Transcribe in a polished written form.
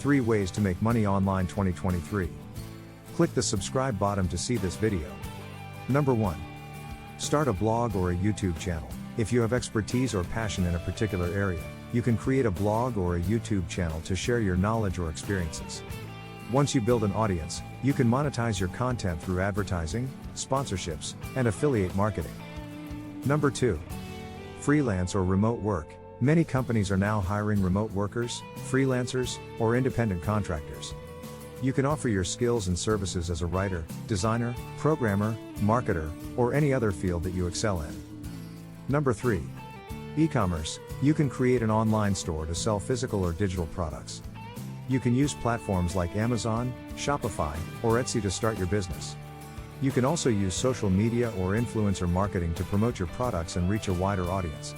3 Ways to Make Money Online 2023. Click the subscribe button to see this video. Number 1. Start a blog or a YouTube channel. If you have expertise or passion in a particular area, you can create a blog or a YouTube channel to share your knowledge or experiences. Once you build an audience, you can monetize your content through advertising, sponsorships, and affiliate marketing. Number 2. Freelance or remote work. Many companies are now hiring remote workers, freelancers, or independent contractors. You can offer your skills and services as a writer, designer, programmer, marketer, or any other field that you excel in. Number 3. E-commerce. You can create an online store to sell physical or digital products. You can use platforms like Amazon, Shopify, or Etsy to start your business. You can also use social media or influencer marketing to promote your products and reach a wider audience.